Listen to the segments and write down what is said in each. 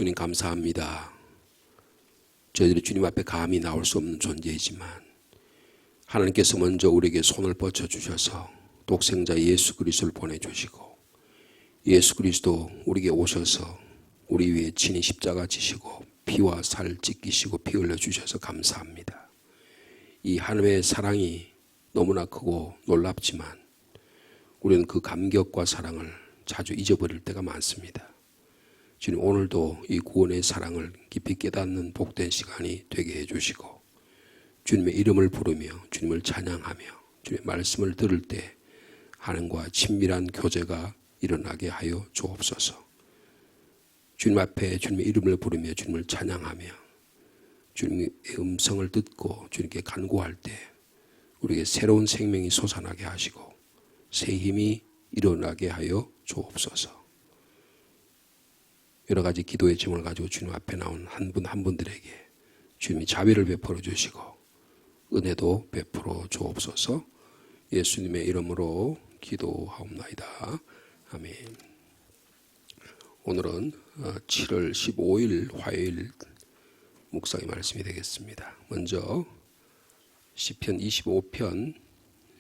주님 감사합니다. 저희들이 주님 앞에 감히 나올 수 없는 존재이지만 하나님께서 먼저 우리에게 손을 뻗쳐주셔서 독생자 예수 그리스도를 보내주시고 예수 그리스도 우리에게 오셔서 우리 위에 친히 십자가 지시고 피와 살 찢기시고 피 흘려주셔서 감사합니다. 이 하나님의 사랑이 너무나 크고 놀랍지만 우리는 그 감격과 사랑을 자주 잊어버릴 때가 많습니다. 주님 오늘도 이 구원의 사랑을 깊이 깨닫는 복된 시간이 되게 해주시고 주님의 이름을 부르며 주님을 찬양하며 주님의 말씀을 들을 때 하나님과 친밀한 교제가 일어나게 하여 주옵소서. 주님 앞에 주님의 이름을 부르며 주님을 찬양하며 주님의 음성을 듣고 주님께 간구할 때 우리에게 새로운 생명이 솟아나게 하시고 새 힘이 일어나게 하여 주옵소서. 여러 가지 기도의 제목을 가지고 주님 앞에 나온 한 분 한 분들에게 주님이 자비를 베풀어 주시고 은혜도 베풀어 주옵소서. 예수님의 이름으로 기도하옵나이다. 아멘. 오늘은 7월 15일 화요일 묵상의 말씀이 되겠습니다. 먼저 시편 25편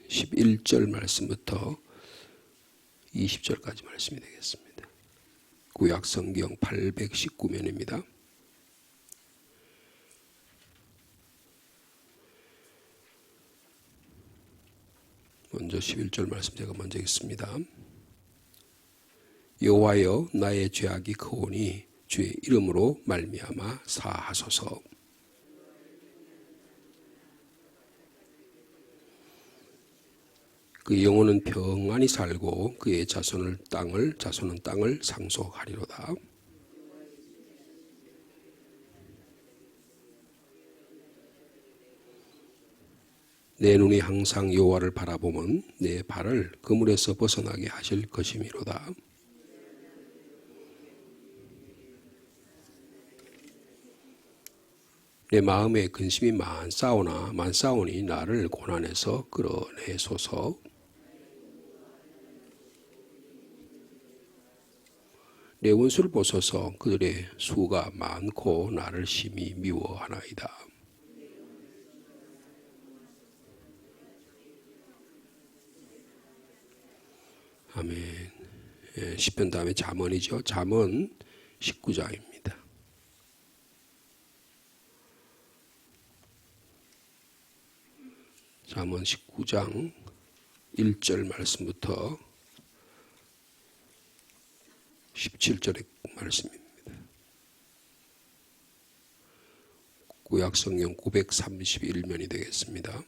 11절 말씀부터 20절까지 말씀이 되겠습니다. 구약성경 819면입니다. 먼저 11절 말씀 제가 먼저 읽습니다. 여호와여 나의 죄악이 크오니 주의 이름으로 말미암아 사하소서. 그 영혼은 평안히 살고 그의 자손은 땅을 상속하리로다. 내 눈이 항상 여호와를 바라보면 내 발을 그물에서 벗어나게 하실 것이미로다. 내 마음에 근심이 많사오니 나를 고난에서 끌어내소서. 내 원수를 보소서. 그들의 수가 많고 나를 심히 미워하나이다. 아멘. 시편 다음에 잠언이죠. 잠언 19장입니다. 잠언 19장 1절 말씀부터 17절의 말씀입니다. 구약성경 931면이 되겠습니다.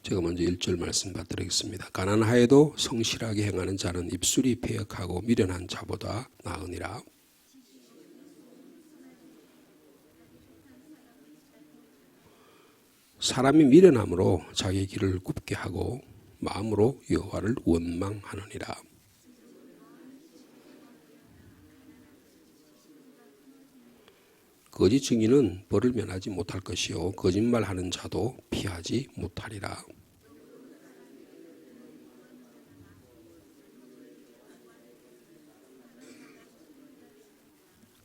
제가 먼저 1절 말씀 받드리겠습니다. 가난하여도 성실하게 행하는 자는 입술이 패역하고 미련한 자보다 나으니라. 사람이 미련함으로 자기 길을 굽게 하고 마음으로 여호와를 원망하느니라. 거짓 증인은 벌을 면하지 못할 것이요 거짓말하는 자도 피하지 못하리라.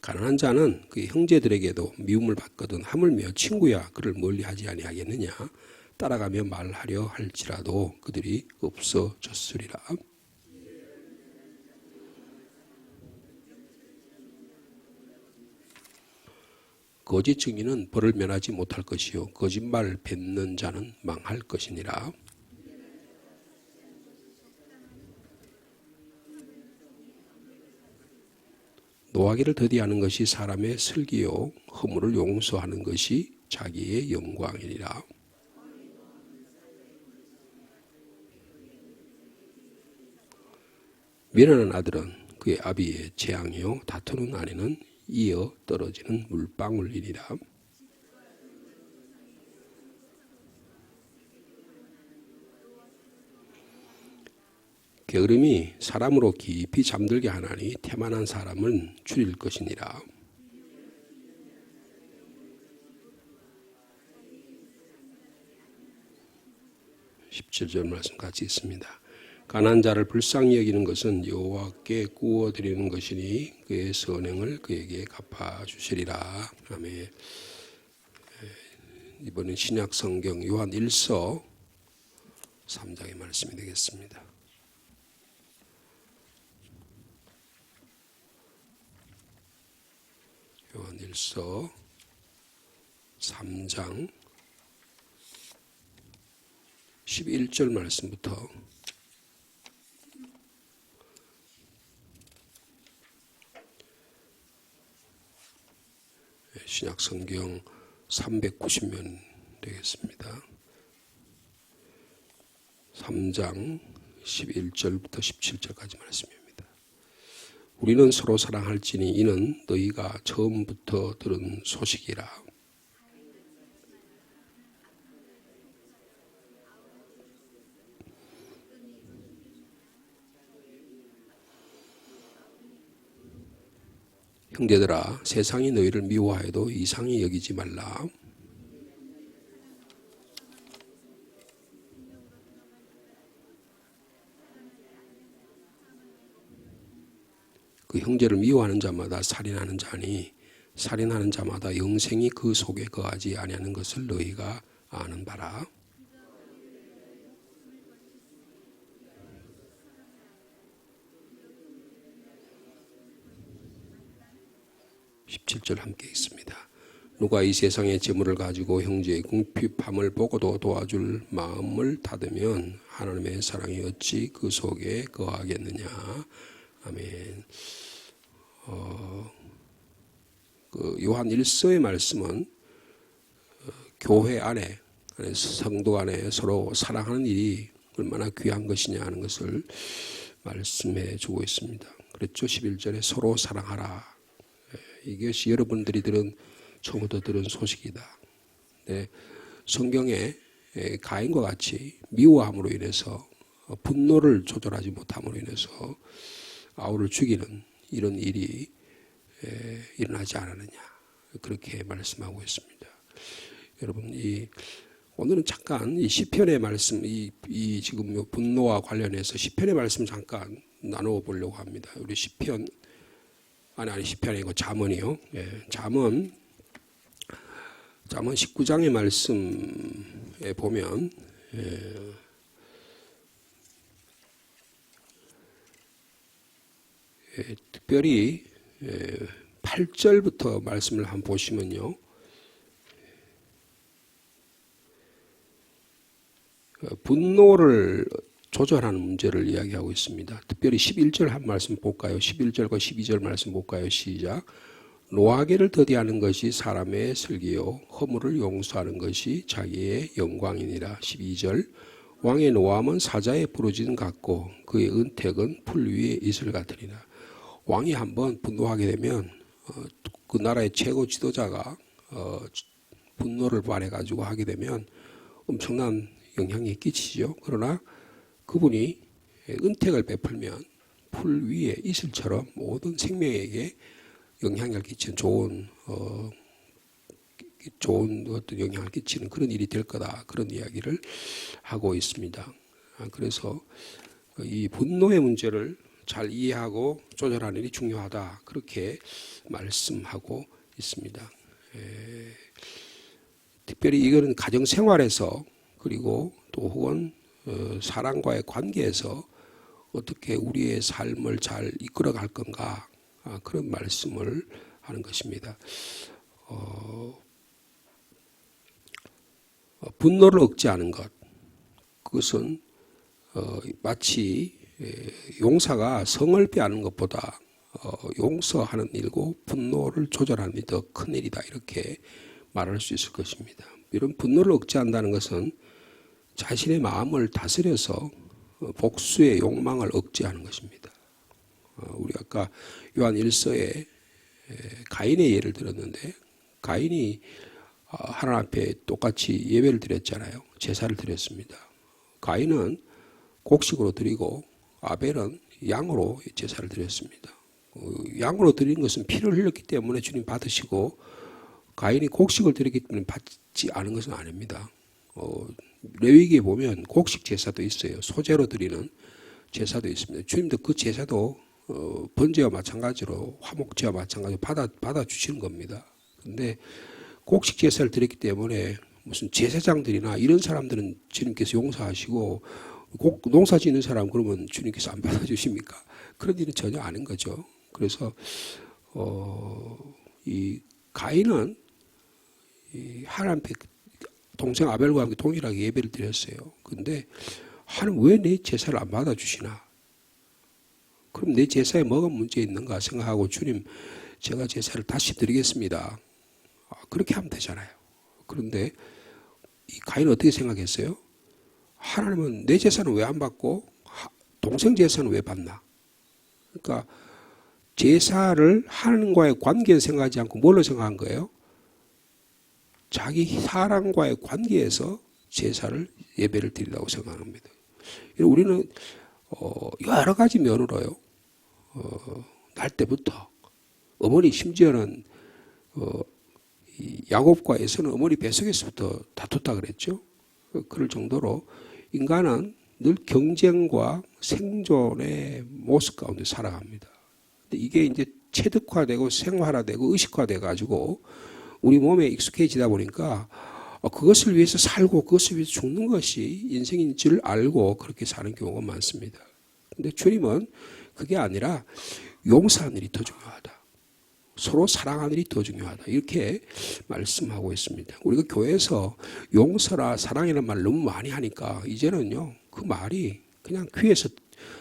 가난한 자는 그의 형제들에게도 미움을 받거든 하물며 친구야 그를 멀리하지 아니하겠느냐. 따라가며 말하려 할지라도 그들이 없어졌으리라. 거짓 증인은 벌을 면하지 못할 것이요 거짓말 뱉는 자는 망할 것이니라. 노하기를 더디하는 것이 사람의 슬기요 허물을 용서하는 것이 자기의 영광이니라. 미련한 아들은 그의 아비의 재앙이요 다투는 아내는 이어 떨어지는 물방울이니라. 게으름이 사람으로 깊이 잠들게 하나니 태만한 사람은 줄일 것이니라. 17절 말씀 같이 있습니다. 가난한 자를 불쌍히 여기는 것은 여호와께 구워드리는 것이니 그의 선행을 그에게 갚아주시리라. 아멘. 이번엔 신약성경 요한 1서 3장의 말씀이 되겠습니다. 요한 1서 3장 11절 말씀부터 신약성경 390면 되겠습니다. 3장 11절부터 17절까지 말씀입니다. 우리는 서로 사랑할지니 이는 너희가 처음부터 들은 소식이라. 형제들아, 세상이 너희를 미워하여도 이상히 여기지 말라. 그 형제를 미워하는 자마다 살인하는 자니 살인하는 자마다 영생이 그 속에 거하지 아니하는 것을 너희가 아는 바라. 17절 함께 있습니다. 누가 이 세상의 재물을 가지고 형제의 궁핍함을 보고도 도와줄 마음을 닫으면 하나님의 사랑이 어찌 그 속에 거하겠느냐. 아멘. 그 요한 1서의 말씀은 교회 안에 성도 안에 서로 사랑하는 일이 얼마나 귀한 것이냐 하는 것을 말씀해 주고 있습니다. 그랬죠. 11절에 서로 사랑하라. 이것이 여러분들이 처음부터 들은 소식이다. 네, 성경에 가인과 같이 미워함으로 인해서 분노를 조절하지 못함으로 인해서 아우를 죽이는 이런 일이 일어나지 않았느냐 그렇게 말씀하고 있습니다. 여러분 오늘은 잠깐 이 시편의 말씀 이 지금 분노와 관련해서 시편의 말씀 잠깐 나누어 보려고 합니다. 우리 시편 아니 시편이 아니고 잠언이요. 잠언 19장의 말씀에 보면 특별히 8절부터 말씀을 한번 보시면요. 분노를 조절하는 문제를 이야기하고 있습니다. 특별히 11절 한 말씀 볼까요? 11절과 12절 말씀 볼까요? 시작. 노하기를 더디하는 것이 사람의 슬기요 허물을 용서하는 것이 자기의 영광이니라. 12절. 왕의 노함은 사자의 부르짖음 같고 그의 은택은 풀 위에 이슬 같으리라. 왕이 한번 분노하게 되면 그 나라의 최고 지도자가 분노를 발해가지고 하게 되면 엄청난 영향이 끼치죠. 그러나 그분이 은택을 베풀면 풀 위에 이슬처럼 모든 생명에게 영향을 끼치는 좋은 어떤 영향을 끼치는 그런 일이 될 거다. 그런 이야기를 하고 있습니다. 그래서 이 분노의 문제를 잘 이해하고 조절하는 일이 중요하다. 그렇게 말씀하고 있습니다. 특별히 이거는 가정생활에서 그리고 또 혹은 사람과의 관계에서 어떻게 우리의 삶을 잘 이끌어갈 건가 그런 말씀을 하는 것입니다. 분노를 억제하는 것 그것은 마치 용사가 성을 빼앗는 것보다 용서하는 일고 분노를 조절하는 일이 더 큰 일이다 이렇게 말할 수 있을 것입니다. 이런 분노를 억제한다는 것은 자신의 마음을 다스려서 복수의 욕망을 억제하는 것입니다. 우리 아까 요한 1서에 가인의 예를 들었는데 가인이 하나님 앞에 똑같이 예배를 드렸잖아요. 제사를 드렸습니다. 가인은 곡식으로 드리고 아벨은 양으로 제사를 드렸습니다. 양으로 드린 것은 피를 흘렸기 때문에 주님 받으시고 가인이 곡식을 드렸기 때문에 받지 않은 것은 아닙니다. 레위기에 보면 곡식 제사도 있어요. 소제로 드리는 제사도 있습니다. 주님도 그 제사도 번제와 마찬가지로 화목제와 마찬가지로 받아 주시는 겁니다. 근데 곡식 제사를 드렸기 때문에 무슨 제사장들이나 이런 사람들은 주님께서 용서하시고 농사 짓는 사람 그러면 주님께서 안 받아주십니까? 그런 일은 전혀 아닌 거죠. 그래서 이 가인은 이 하나님 앞에 동생 아벨과 함께 동일하게 예배를 드렸어요. 근데 하나님 왜 내 제사를 안 받아주시나? 그럼 내 제사에 뭐가 문제 있는가 생각하고 주님 제가 제사를 다시 드리겠습니다. 그렇게 하면 되잖아요. 그런데 이 가인은 어떻게 생각했어요? 하나님은 내 제사는 왜 안 받고 동생 제사는 왜 받나? 그러니까 제사를 하나님과의 관계에 생각하지 않고 뭘로 생각한 거예요? 자기 사람과의 관계에서 제사를 예배를 드리라고 생각합니다. 우리는 여러 가지 면으로요. 날 때부터 어머니 심지어는 야곱과 에서는 어머니 뱃속에서부터 다퉜다 그랬죠. 그럴 정도로 인간은 늘 경쟁과 생존의 모습 가운데 살아갑니다. 근데 이게 이제 체득화되고 생활화되고 의식화돼 가지고 우리 몸에 익숙해지다 보니까 그것을 위해서 살고 그것을 위해서 죽는 것이 인생인 줄 알고 그렇게 사는 경우가 많습니다. 근데 주님은 그게 아니라 용서하는 일이 더 중요하다. 서로 사랑하는 일이 더 중요하다. 이렇게 말씀하고 있습니다. 우리가 교회에서 용서라 사랑이라는 말을 너무 많이 하니까 이제는요 그 말이 그냥 귀에서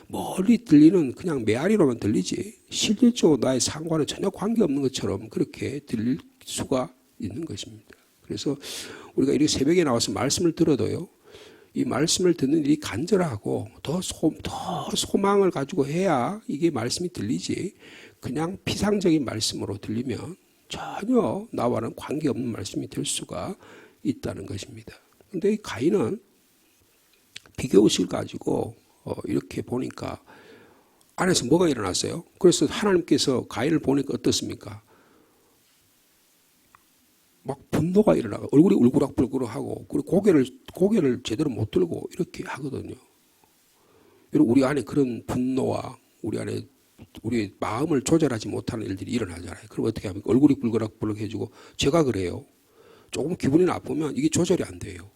멀리 들리는 그냥 메아리로만 들리지 실질적으로 나의 상과는 전혀 관계없는 것처럼 그렇게 들릴 수가 있는 것입니다. 그래서 우리가 이렇게 새벽에 나와서 말씀을 들어도요 이 말씀을 듣는 일이 간절하고 더 소망을 가지고 해야 이게 말씀이 들리지 그냥 피상적인 말씀으로 들리면 전혀 나와는 관계없는 말씀이 될 수가 있다는 것입니다. 그런데 이 가인은 비교의식을 가지고 이렇게 보니까 안에서 뭐가 일어났어요? 그래서 하나님께서 가인을 보니까 어떻습니까? 막 분노가 일어나고 얼굴이 울그락불그락하고 그리고 고개를 제대로 못 들고 이렇게 하거든요. 여러분 우리 안에 그런 분노와 우리 마음을 조절하지 못하는 일들이 일어나잖아요. 그럼 어떻게 합니까? 얼굴이 불그락불그락해지고 제가 그래요. 조금 기분이 나쁘면 이게 조절이 안 돼요.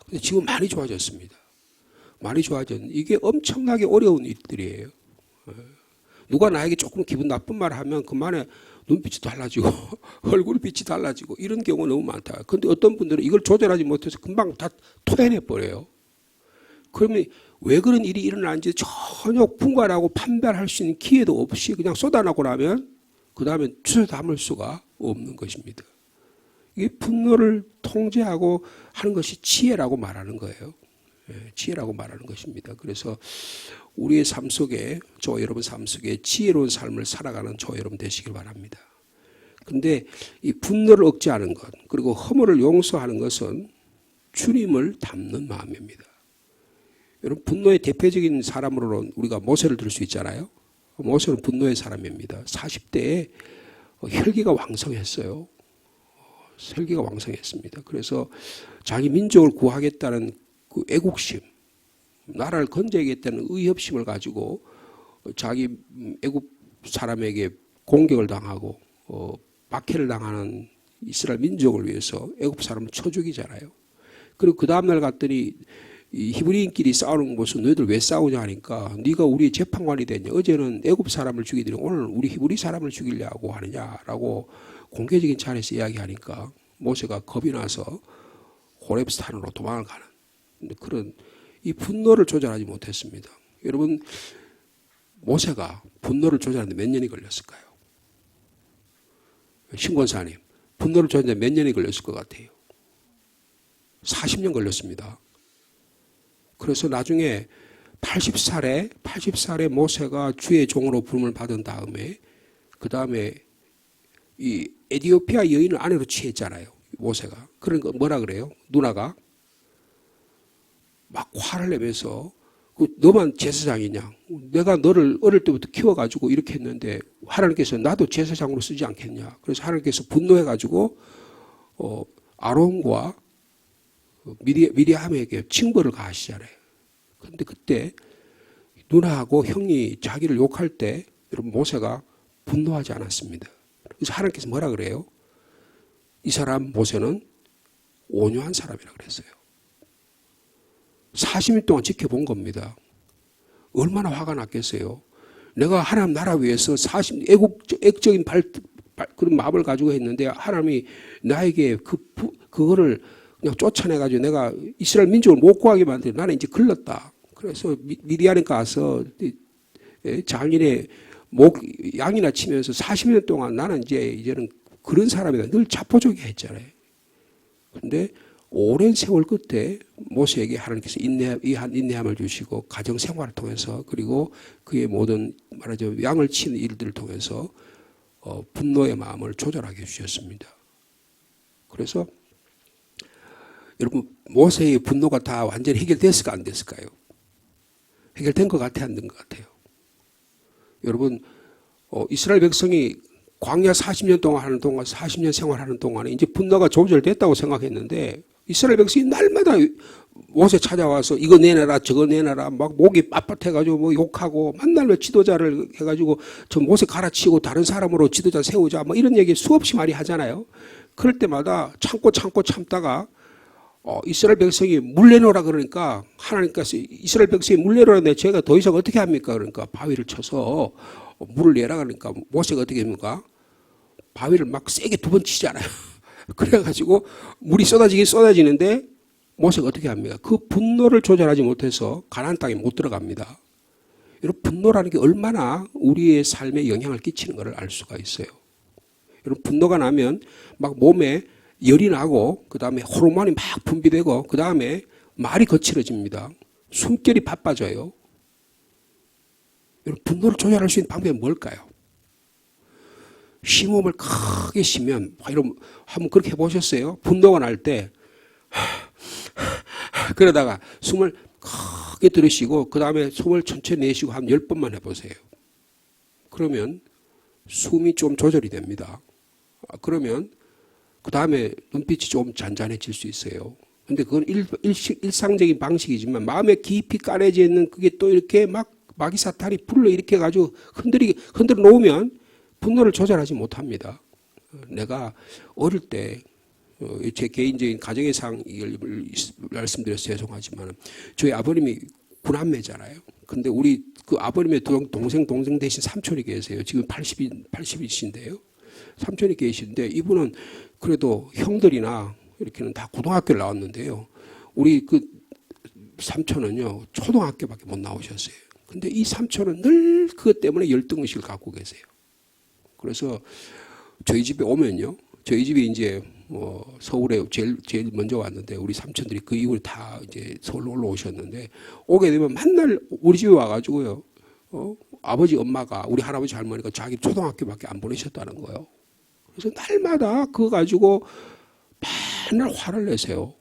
근데 지금 많이 좋아졌습니다. 많이 좋아졌는데 이게 엄청나게 어려운 일들이에요. 누가 나에게 조금 기분 나쁜 말을 하면 그만에 눈빛이 달라지고 얼굴 빛이 달라지고 이런 경우가 너무 많다. 그런데 어떤 분들은 이걸 조절하지 못해서 금방 다 토해내 버려요. 그러면 왜 그런 일이 일어나는지 전혀 분간하고 판별할 수 있는 기회도 없이 그냥 쏟아나고 나면 그 다음에 주워 담을 수가 없는 것입니다. 이게 분노를 통제하고 하는 것이 지혜라고 말하는 거예요. 지혜라고 말하는 것입니다. 그래서 우리의 삶 속에 저 여러분 삶 속에 지혜로운 삶을 살아가는 저 여러분 되시길 바랍니다. 근데 이 분노를 억제하는 것 그리고 허물을 용서하는 것은 주님을 닮는 마음입니다. 여러분 분노의 대표적인 사람으로는 우리가 모세를 들 수 있잖아요. 모세는 분노의 사람입니다. 40대에 혈기가 왕성했어요. 혈기가 왕성했습니다. 그래서 자기 민족을 구하겠다는 그 애국심, 나라를 건져야겠다는 의협심을 가지고 자기 애국 사람에게 공격을 당하고 박해를 당하는 이스라엘 민족을 위해서 애국 사람을 쳐 죽이잖아요. 그리고 그 다음날 갔더니 이 히브리인끼리 싸우는 것은 너희들 왜 싸우냐 하니까 네가 우리 재판관이 됐냐. 어제는 애국 사람을 죽이더니 오늘 우리 히브리 사람을 죽이려고 하느냐라고 공개적인 자리에서 이야기하니까 모세가 겁이 나서 호렙산으로 도망을 가는 그런 이 분노를 조절하지 못했습니다. 여러분 모세가 분노를 조절하는데 몇 년이 걸렸을까요? 신권사님 분노를 조절하는데 몇 년이 걸렸을 것 같아요? 40년 걸렸습니다. 그래서 나중에 80살에 모세가 주의 종으로 부름을 받은 다음에 그 다음에 이 에티오피아 여인을 아내로 취했잖아요. 모세가. 그러니까 뭐라 그래요? 누나가 막 화를 내면서 너만 제사장이냐? 내가 너를 어릴 때부터 키워가지고 이렇게 했는데 하나님께서 나도 제사장으로 쓰지 않겠냐? 그래서 하나님께서 분노해가지고 아론과 미리암에게 징벌을 가하시잖아요. 그런데 그때 누나하고 형이 자기를 욕할 때 여러분 모세가 분노하지 않았습니다. 그래서 하나님께서 뭐라 그래요? 이 사람 모세는 온유한 사람이라고 그랬어요. 40일 동안 지켜본 겁니다. 얼마나 화가 났겠어요. 내가 하나님 나라 위해서 애국적인 그런 마음을 가지고 했는데 하나님이 나에게 그거를 그냥 쫓아내가지고 내가 이스라엘 민족을 못 구하게 만들어 나는 이제 글렀다. 그래서 미디안에 가서 장인의 양이나 치면서 40년 동안 나는 이제는 그런 사람이다. 늘 자포자기 했잖아요. 근데 오랜 세월 끝에 모세에게 하나님께서 인내함을 주시고 가정 생활을 통해서 그리고 그의 모든 말하자면 양을 치는 일들을 통해서 분노의 마음을 조절하게 해주셨습니다. 그래서 여러분 모세의 분노가 다 완전히 해결됐을까 안 됐을까요? 해결된 것 같아요? 안 된 것 같아요? 여러분 이스라엘 백성이 광야 40년 동안 하는 동안 40년 생활하는 동안에 이제 분노가 조절됐다고 생각했는데 이스라엘 백성이 날마다 모세 찾아와서 이거 내놔라 저거 내놔라 막 목이 빳빳해가지고 뭐 욕하고 맨날 지도자를 해가지고 저 모세 갈아치우고 다른 사람으로 지도자 세우자 뭐 이런 얘기 수없이 많이 하잖아요. 그럴 때마다 참다가 이스라엘 백성이 물 내놓으라 그러니까 하나님께서 이스라엘 백성이 물 내놓으라는데 제가 더 이상 어떻게 합니까? 그러니까 바위를 쳐서 물을 내라 그러니까 모세가 어떻게 합니까? 바위를 막 세게 2번 치잖아요. 그래가지고 물이 쏟아지는데 모세가 어떻게 합니까? 그 분노를 조절하지 못해서 가나안 땅에 못 들어갑니다. 여러분 분노라는 게 얼마나 우리의 삶에 영향을 끼치는 것을 알 수가 있어요. 여러분 분노가 나면 막 몸에 열이 나고 그 다음에 호르몬이 막 분비되고 그 다음에 말이 거칠어집니다. 숨결이 바빠져요. 여러분 분노를 조절할 수 있는 방법이 뭘까요? 심호흡을 크게 쉬면 이런 한번 그렇게 해보셨어요? 분노가 날 때 그러다가 숨을 크게 들이쉬고 그 다음에 숨을 천천히 내쉬고 한 10번만 해보세요. 그러면 숨이 좀 조절이 됩니다. 그러면 그 다음에 눈빛이 좀 잔잔해질 수 있어요. 근데 그건 일상적인 방식이지만 마음에 깊이 깔려져 있는 그게 또 이렇게 막 마귀사탄이 불러 일으켜 가지고 흔들어 놓으면 분노를 조절하지 못합니다. 내가 어릴 때 제 개인적인 가정의 상을 말씀드려서 죄송하지만 저희 아버님이 구남매잖아요. 근데 우리 그 아버님의 동생 대신 삼촌이 계세요. 지금 80이신데요. 삼촌이 계신데 이분은 그래도 형들이나 이렇게는 다 고등학교를 나왔는데요. 우리 그 삼촌은요 초등학교밖에 못 나오셨어요. 근데 이 삼촌은 늘 그것 때문에 열등의식을 갖고 계세요. 그래서 저희 집에 오면요, 저희 집이 이제 서울에 제일 먼저 왔는데 우리 삼촌들이 그 이후에 다 이제 서울로 올라오셨는데 오게 되면 맨날 우리 집에 와가지고요, 아버지 엄마가 우리 할아버지 할머니가 자기 초등학교밖에 안 보내셨다는 거예요. 그래서 날마다 그거 가지고 맨날 화를 내세요.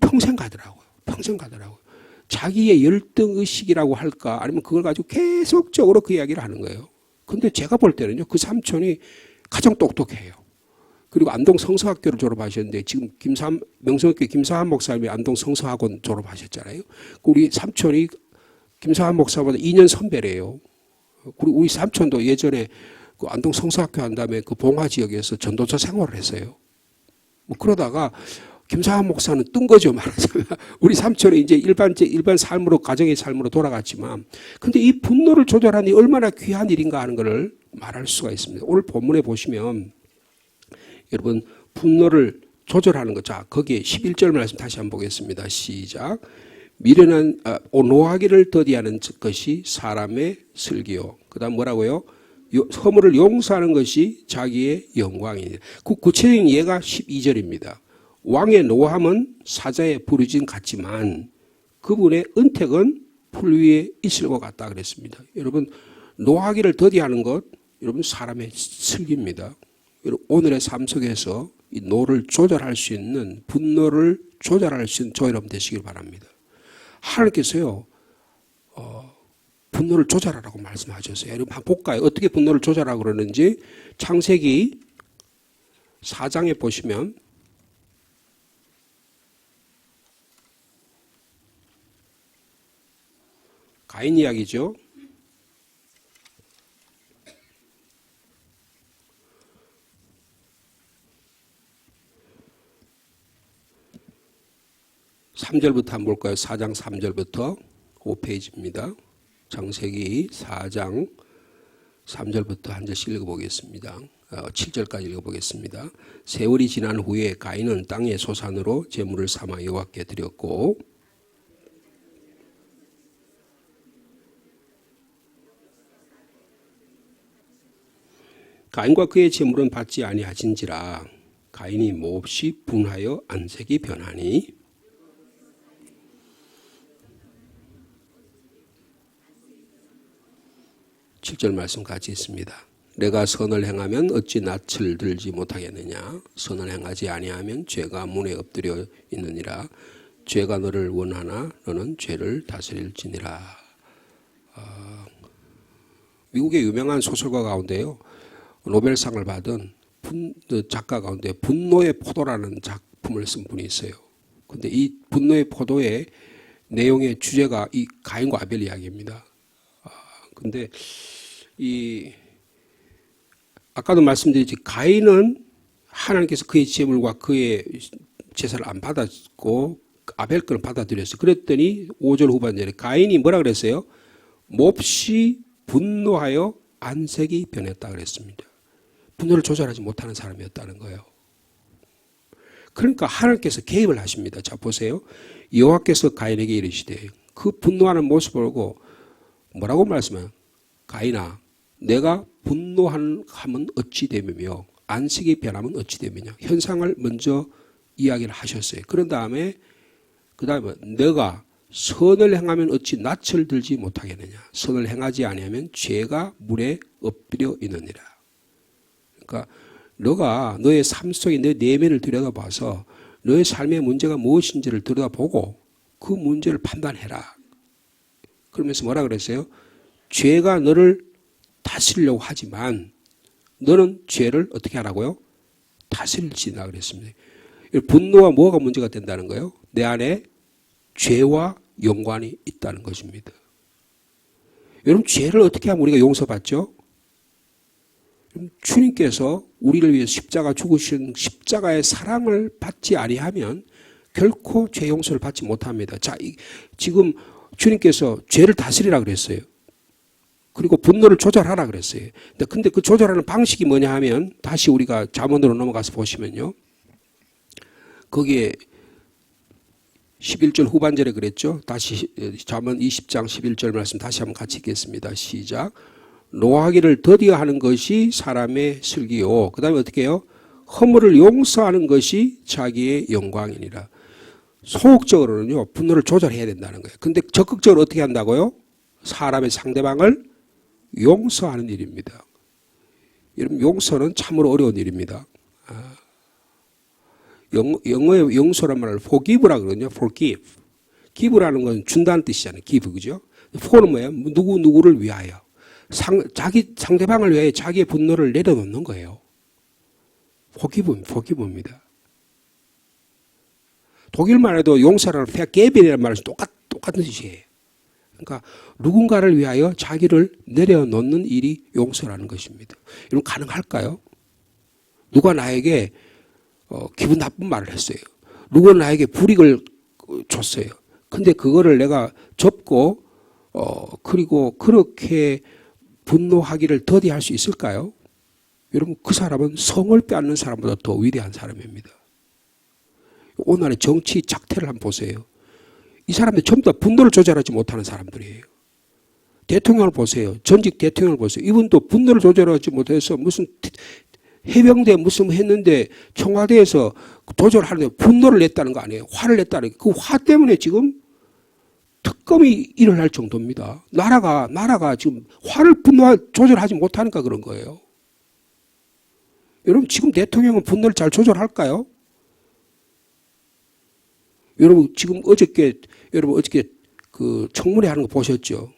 평생 가더라고요. 자기의 열등의식이라고 할까 아니면 그걸 가지고 계속적으로 그 이야기를 하는 거예요. 근데 제가 볼 때는요, 그 삼촌이 가장 똑똑해요. 그리고 안동 성서학교를 졸업하셨는데 지금 명성학교 김사한 목사님이 안동 성서학원 졸업하셨잖아요. 우리 삼촌이 김사한 목사보다 2년 선배래요. 그리고 우리 삼촌도 예전에 그 안동 성서학교 한 다음에 그 봉화 지역에서 전도사 생활을 했어요. 그러다가 김사한 목사는 뜬 거죠, 말하자면. 우리 삼촌이 이제 일반 삶으로, 가정의 삶으로 돌아갔지만, 근데 이 분노를 조절하니 얼마나 귀한 일인가 하는 것을 말할 수가 있습니다. 오늘 본문에 보시면, 여러분, 분노를 조절하는 것. 자, 거기에 11절 말씀 다시 한번 보겠습니다. 시작. 노하기를 더디하는 것이 사람의 슬기요. 그 다음 뭐라고요? 허물을 용서하는 것이 자기의 영광이니. 그 구체적인 예가 12절입니다. 왕의 노함은 사자의 부르짖음 같지만 그분의 은택은 풀 위에 있을 것 같다 그랬습니다. 여러분 노하기를 더디하는 것 여러분 사람의 슬기입니다. 여러분, 오늘의 삶 속에서 이 노를 조절할 수 있는 분노를 조절할 수 있는 저희 여러분 되시길 바랍니다. 하나님께서요 분노를 조절하라고 말씀하셨어요. 여러분 한번 볼까요? 어떻게 분노를 조절하라고 그러는지 창세기 4장에 보시면 가인 이야기죠. (3절부터) 한번 볼까요? 4장 3절부터 5페이지입니다. 창세기 4장 3절부터 한 절씩 읽어보겠습니다. 7절까지 읽어보겠습니다. 세월이 지난 후에 가인은 땅의 소산으로 제물을 삼아 여호와께 드렸고 가인과 그의 제물은 받지 아니하신지라 가인이 몹시 분하여 안색이 변하니 7절 말씀 같이 있습니다. 내가 선을 행하면 어찌 낯을 들지 못하겠느냐. 선을 행하지 아니하면 죄가 문에 엎드려 있느니라. 죄가 너를 원하나 너는 죄를 다스릴지니라. 미국의 유명한 소설가 가운데요, 노벨상을 받은 작가 가운데 분노의 포도라는 작품을 쓴 분이 있어요. 근데 이 분노의 포도의 내용의 주제가 이 가인과 아벨 이야기입니다. 근데 아까도 말씀드렸지, 가인은 하나님께서 그의 제물과 그의 제사를 안 받았고 아벨 거는 받아들였어요. 그랬더니 5절 후반절에 가인이 뭐라 그랬어요? 몹시 분노하여 안색이 변했다 그랬습니다. 분노를 조절하지 못하는 사람이었다는 거예요. 그러니까 하나님께서 개입을 하십니다. 자, 보세요. 여호와께서 가인에게 이르시되 그 분노하는 모습을 보고 뭐라고 말씀해요? 가인아, 내가 분노하면 어찌 되며 안색이 변하면 어찌 되느냐. 현상을 먼저 이야기를 하셨어요. 그런 다음에 너가 선을 행하면 어찌 낯을 들지 못하겠느냐. 선을 행하지 아니하면 죄가 물에 엎드려 있느니라. 그러니까 너가 너의 삶 속에 내 내면을 들여다봐서 너의 삶의 문제가 무엇인지를 들여다보고 그 문제를 판단해라. 그러면서 뭐라 그랬어요? 죄가 너를 다스리려고 하지만 너는 죄를 어떻게 하라고요? 다스릴지다 그랬습니다. 분노와 뭐가 문제가 된다는 거예요? 내 안에 죄와 연관이 있다는 것입니다. 여러분, 죄를 어떻게 하면 우리가 용서받죠? 주님께서 우리를 위해 십자가 죽으신 십자가의 사랑을 받지 아니하면 결코 죄 용서를 받지 못합니다. 자, 지금 주님께서 죄를 다스리라 그랬어요. 그리고 분노를 조절하라 그랬어요. 근데 그 조절하는 방식이 뭐냐 하면 다시 우리가 잠언으로 넘어가서 보시면요. 거기에 11절 후반절에 그랬죠. 다시 잠언 20장 11절 말씀 다시 한번 같이 읽겠습니다. 시작. 노하기를 더디어하는 것이 사람의 슬기요. 그 다음에 어떻게 해요? 허물을 용서하는 것이 자기의 영광이니라. 소극적으로는요, 분노를 조절해야 된다는 거예요. 근데 적극적으로 어떻게 한다고요? 사람의 상대방을 용서하는 일입니다. 여러분, 용서는 참으로 어려운 일입니다. 영어의 용서란 말을 forgive라고 그러거든요. forgive. give라는 건 준다는 뜻이잖아요. give, 그죠? for는 뭐예요? 누구를 위하여. 자기 상대방을 위하여 자기의 분노를 내려놓는 거예요. forgive입니다. 독일만 해도 용서라는 vergeben이라는 말은 똑같은 뜻이에요. 그러니까 누군가를 위하여 자기를 내려놓는 일이 용서라는 것입니다. 이건 가능할까요? 누가 나에게 기분 나쁜 말을 했어요. 누가 나에게 불이익을 줬어요. 근데 그거를 내가 접고 그리고 그렇게 분노하기를 더디할 수 있을까요? 여러분, 그 사람은 성을 빼앗는 사람보다 더 위대한 사람입니다. 오늘의 정치 작태를 한번 보세요. 이 사람들 전부 다 분노를 조절하지 못하는 사람들이에요. 대통령을 보세요. 전직 대통령을 보세요. 이분도 분노를 조절하지 못해서 무슨 해병대 무슨 했는데 청와대에서 조절하는데 분노를 냈다는 거 아니에요. 화를 냈다는 거. 그 화 때문에 지금 특검이 일어날 정도입니다. 나라가 지금 화를 조절하지 못하니까 그런 거예요. 여러분, 지금 대통령은 분노를 잘 조절할까요? 여러분, 어저께 그 청문회 하는 거 보셨죠?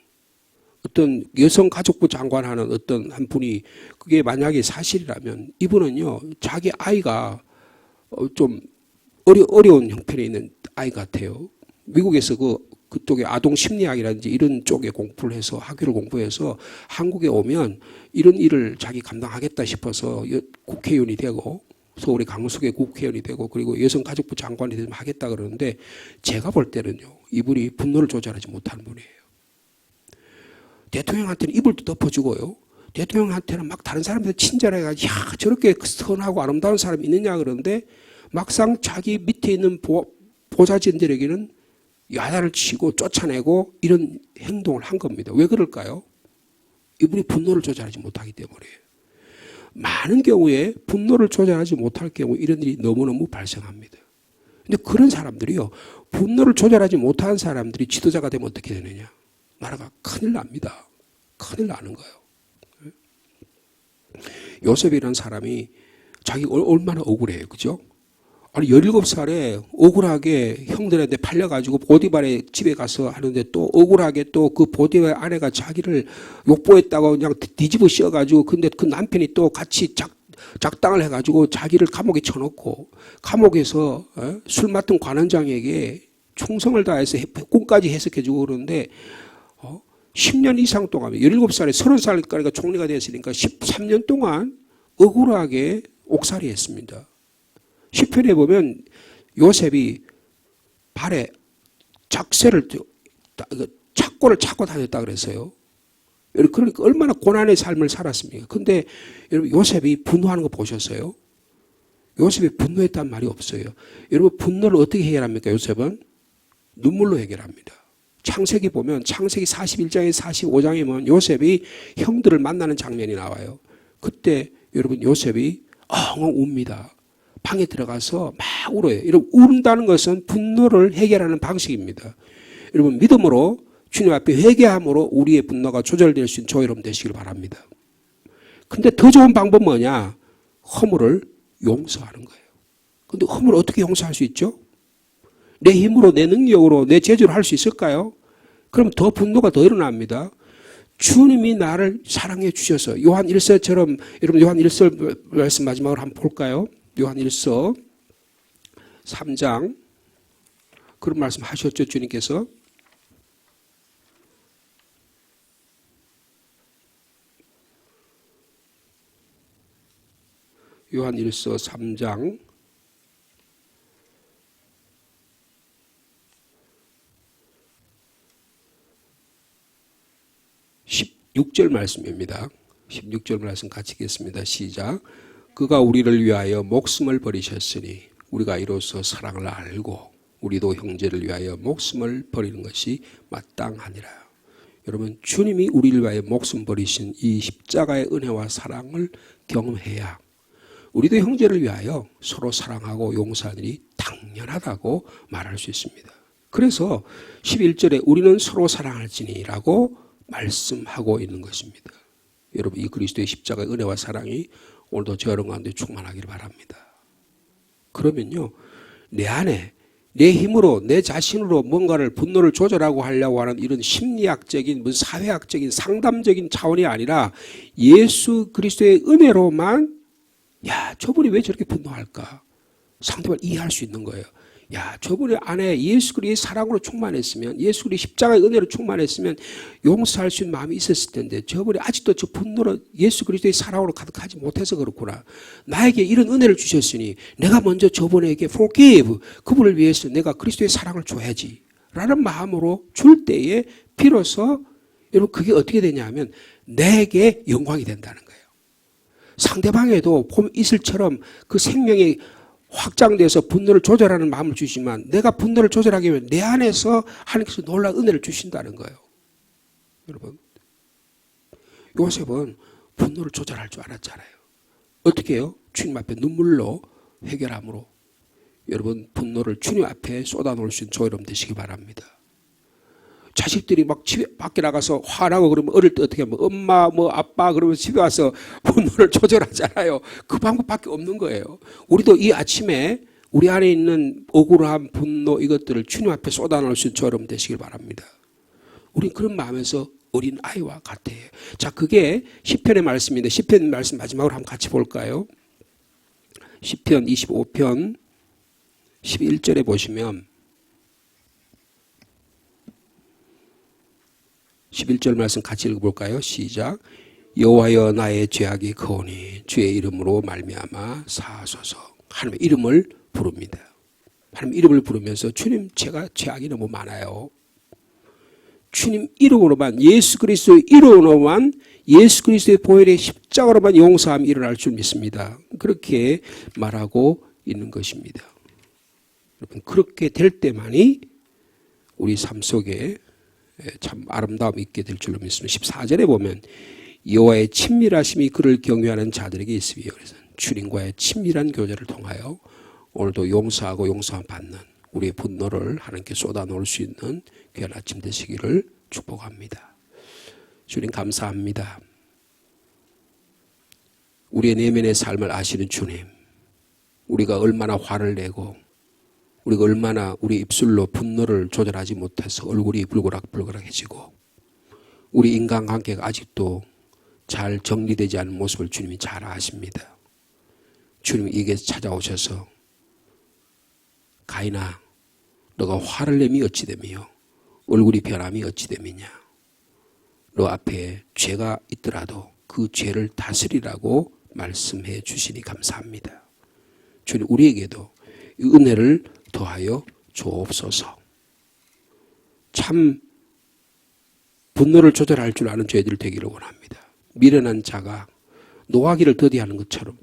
어떤 여성가족부 장관하는 어떤 한 분이 그게 만약에 사실이라면 이분은요, 자기 아이가 좀 어려운 형편에 있는 아이 같아요. 미국에서 그 그쪽에 아동 심리학이라든지 이런 쪽에 공부를 해서 학위를 공부해서 한국에 오면 이런 일을 자기 감당하겠다 싶어서 국회의원이 되고 서울의 강석의 국회의원이 되고 그리고 여성가족부 장관이 되면 하겠다 그러는데 제가 볼 때는요. 이분이 분노를 조절하지 못하는 분이에요. 대통령한테는 이불도 덮어주고요. 대통령한테는 막 다른 사람들 친절해가지고 야 저렇게 선하고 아름다운 사람이 있느냐 그러는데 막상 자기 밑에 있는 보좌진들에게는 야단을 치고 쫓아내고 이런 행동을 한 겁니다. 왜 그럴까요? 이분이 분노를 조절하지 못하기 때문이에요. 많은 경우에 분노를 조절하지 못할 경우 이런 일이 너무너무 발생합니다. 근데 그런 사람들이요. 분노를 조절하지 못한 사람들이 지도자가 되면 어떻게 되느냐. 나라가 큰일 납니다. 큰일 나는 거예요. 요셉이라는 사람이 자기가 얼마나 억울해요. 그죠? 아니 17살에 억울하게 형들한테 팔려가지고 보디발의 집에 가서 하는데 또 억울하게 또 그 보디발 아내가 자기를 욕보했다고 그냥 뒤집어 씌워가지고 근데 그 남편이 또 같이 작당을 해가지고 자기를 감옥에 쳐놓고 감옥에서 술 맡은 관원장에게 충성을 다해서 꿈까지 해석해주고 그러는데 10년 이상 동안 17살에 30살까지가 총리가 됐으니까 13년 동안 억울하게 옥살이 했습니다. 시편에 보면 요셉이 발에 착고를 차고 다녔다 그랬어요. 그러니까 얼마나 고난의 삶을 살았습니까? 근데 여러분 요셉이 분노하는 거 보셨어요? 요셉이 분노했단 말이 없어요. 여러분 분노를 어떻게 해결합니까? 요셉은 눈물로 해결합니다. 창세기 보면 창세기 41장에 45장에 보면 요셉이 형들을 만나는 장면이 나와요. 그때 여러분 요셉이 엉엉 웁니다. 방에 들어가서 막 울어요. 여러분 운다는 것은 분노를 해결하는 방식입니다. 여러분 믿음으로 주님 앞에 회개함으로 우리의 분노가 조절될 수 있는 저 여러분 되시길 바랍니다. 근데 더 좋은 방법은 뭐냐? 허물을 용서하는 거예요. 근데 허물을 어떻게 용서할 수 있죠? 내 힘으로 내 능력으로 내 재주로 할 수 있을까요? 그럼 더 분노가 더 일어납니다. 주님이 나를 사랑해 주셔서 요한 1서처럼 여러분 요한 1서 말씀 마지막으로 한번 볼까요? 요한 1서 3장 그런 말씀 하셨죠 주님께서. 요한 1서 3장 16절 말씀입니다. 16절 말씀 같이 읽겠습니다. 시작. 그가 우리를 위하여 목숨을 버리셨으니 우리가 이로써 사랑을 알고 우리도 형제를 위하여 목숨을 버리는 것이 마땅하니라. 여러분 주님이 우리를 위하여 목숨 버리신 이 십자가의 은혜와 사랑을 경험해야 우리도 형제를 위하여 서로 사랑하고 용서하는 일이 당연하다고 말할 수 있습니다. 그래서 11절에 우리는 서로 사랑할지니라고 말씀하고 있는 것입니다. 여러분 이 그리스도의 십자가의 은혜와 사랑이 오늘도 저 여러분 가운데 충만하기를 바랍니다. 그러면요 내 안에 내 힘으로 내 자신으로 뭔가를 분노를 조절하고 하려고 하는 이런 심리학적인 사회학적인 상담적인 차원이 아니라 예수 그리스도의 은혜로만 야 저분이 왜 저렇게 분노할까 상대방을 이해할 수 있는 거예요. 야 저분의 안에 예수 그리스도의 사랑으로 충만했으면 예수 그리스도의 십자가의 은혜로 충만했으면 용서할 수 있는 마음이 있었을 텐데 저분이 아직도 저 분노로 예수 그리스도의 사랑으로 가득하지 못해서 그렇구나. 나에게 이런 은혜를 주셨으니 내가 먼저 저분에게 forgive 그분을 위해서 내가 그리스도의 사랑을 줘야지 라는 마음으로 줄 때에 비로소 여러분 그게 어떻게 되냐면 내게 영광이 된다는 거예요. 상대방에도 보면 이슬처럼 그 생명이 확장돼서 분노를 조절하는 마음을 주시지만 내가 분노를 조절하기 위해 내 안에서 하나님께서 놀라운 은혜를 주신다는 거예요. 여러분 요셉은 분노를 조절할 줄 알았잖아요. 어떻게 해요? 주님 앞에 눈물로 해결함으로 여러분 분노를 주님 앞에 쏟아놓을 수 있는 저 여러분 되시기 바랍니다. 자식들이 막 집에 밖에 나가서 화나고 그러면 어릴 때 어떻게 하면 엄마 뭐 아빠 그러면 집에 와서 분노를 조절하잖아요. 그 방법밖에 없는 거예요. 우리도 이 아침에 우리 안에 있는 억울함 분노 이것들을 주님 앞에 쏟아놓을 수 있는 저럼 되시길 바랍니다. 우린 그런 마음에서 어린 아이와 같아요. 자 그게 시편의 말씀인데 시편 말씀 마지막으로 한번 같이 볼까요? 시편 25편 11절에 보시면 11절 말씀 같이 읽어볼까요? 시작. 여호와여 나의 죄악이 크오니 주의 이름으로 말미암아 사하소서. 하나님의 이름을 부릅니다. 하나님 이름을 부르면서 주님 제가 죄악이 너무 많아요. 주님 이름으로만 예수 그리스도의 이름으로만 예수 그리스도의 보혈의 십자가로만 용서함이 일어날 줄 믿습니다. 그렇게 말하고 있는 것입니다. 여러분 그렇게 될 때만이 우리 삶 속에 참 아름다움이 있게 될 줄로 믿습니다. 14절에 보면 여호와의 친밀하심이 그를 경외하는 자들에게 있으며 그래서 주님과의 친밀한 교제를 통하여 오늘도 용서하고 용서함 받는 우리의 분노를 하나님께 쏟아놓을 수 있는 귀한 아침 되시기를 축복합니다. 주님 감사합니다. 우리의 내면의 삶을 아시는 주님, 우리가 얼마나 화를 내고 우리가 얼마나 우리 입술로 분노를 조절하지 못해서 얼굴이 불그락불그락해지고 우리 인간관계가 아직도 잘 정리되지 않은 모습을 주님이 잘 아십니다. 주님이 이게 찾아오셔서 가인아 너가 화를 내미 어찌 되며 얼굴이 변함이 어찌 되느냐. 너 앞에 죄가 있더라도 그 죄를 다스리라고 말씀해 주시니 감사합니다. 주님 우리에게도 이 은혜를 더하여 주옵소서. 참 분노를 조절할 줄 아는 저희들 되기를 원합니다. 미련한 자가 노하기를 더디하는 것처럼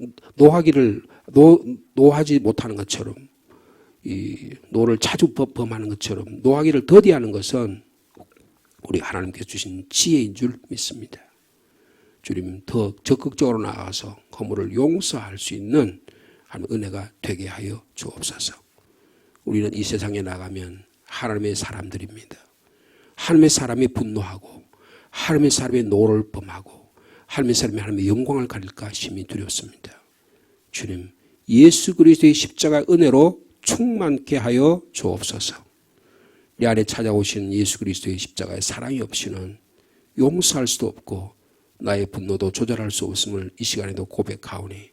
노하지 못하는 것처럼 이 노를 자주 범하는 것처럼 노하기를 더디하는 것은 우리 하나님께서 주신 지혜인 줄 믿습니다. 주님 더 적극적으로 나아가서 허물을 용서할 수 있는 하나님의 은혜가 되게 하여 주옵소서. 우리는 이 세상에 나가면 하나님의 사람들입니다. 하나님의 사람이 분노하고 하나님의 사람의 노를 범하고 하나님의 사람이 하나님의 영광을 가릴까 심히 두렵습니다. 주님 예수 그리스도의 십자가의 은혜로 충만케 하여 주옵소서. 내 안에 찾아오신 예수 그리스도의 십자가의 사랑이 없이는 용서할 수도 없고 나의 분노도 조절할 수 없음을 이 시간에도 고백하오니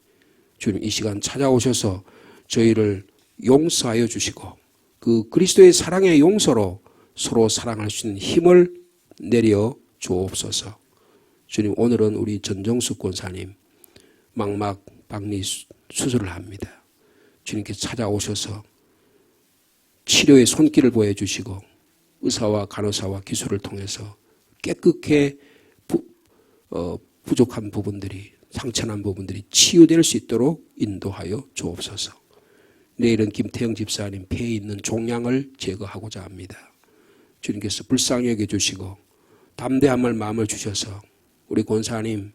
주님 이 시간 찾아오셔서 저희를 용서하여 주시고 그 그리스도의 사랑의 용서로 서로 사랑할 수 있는 힘을 내려 주옵소서. 주님 오늘은 우리 전정숙 권사님 망막 박리 수술을 합니다. 주님께서 찾아오셔서 치료의 손길을 보여주시고 의사와 간호사와 기술을 통해서 깨끗하게 부족한 부분들이 상처난 부분들이 치유될 수 있도록 인도하여 주옵소서. 내일은 김태영 집사님 폐에 있는 종양을 제거하고자 합니다. 주님께서 불쌍히 여겨주시고 담대함을 마음을 주셔서 우리 권사님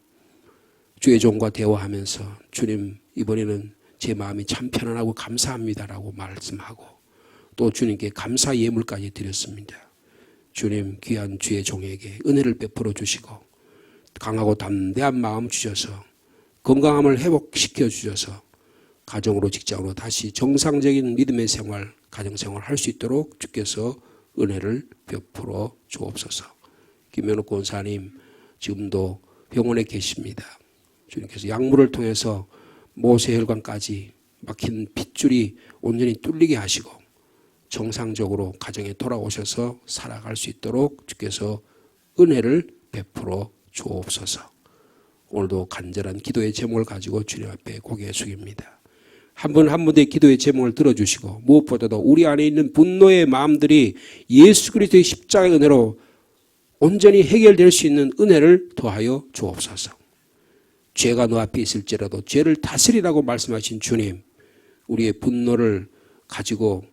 주의 종과 대화하면서 주님 이번에는 제 마음이 참 편안하고 감사합니다라고 말씀하고 또 주님께 감사 예물까지 드렸습니다. 주님 귀한 주의 종에게 은혜를 베풀어 주시고 강하고 담대한 마음 주셔서 건강함을 회복시켜 주셔서 가정으로 직장으로 다시 정상적인 믿음의 생활, 가정생활을 할 수 있도록 주께서 은혜를 베풀어 주옵소서. 김현욱 권사님 지금도 병원에 계십니다. 주님께서 약물을 통해서 모세혈관까지 막힌 핏줄이 온전히 뚫리게 하시고 정상적으로 가정에 돌아오셔서 살아갈 수 있도록 주께서 은혜를 베풀어 주옵소서. 오늘도 간절한 기도의 제목을 가지고 주님 앞에 고개 숙입니다. 한 분 한 분의 기도의 제목을 들어주시고 무엇보다도 우리 안에 있는 분노의 마음들이 예수 그리스도의 십자가의 은혜로 온전히 해결될 수 있는 은혜를 더하여 주옵소서. 죄가 너 앞에 있을지라도 죄를 다스리라고 말씀하신 주님, 우리의 분노를 가지고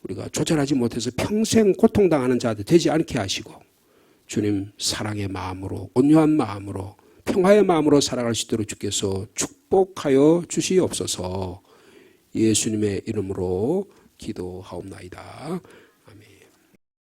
우리가 조절하지 못해서 평생 고통당하는 자들 되지 않게 하시고 주님 사랑의 마음으로 온유한 마음으로 평화의 마음으로 살아갈 수 있도록 주께서 축복하여 주시옵소서. 예수님의 이름으로 기도하옵나이다.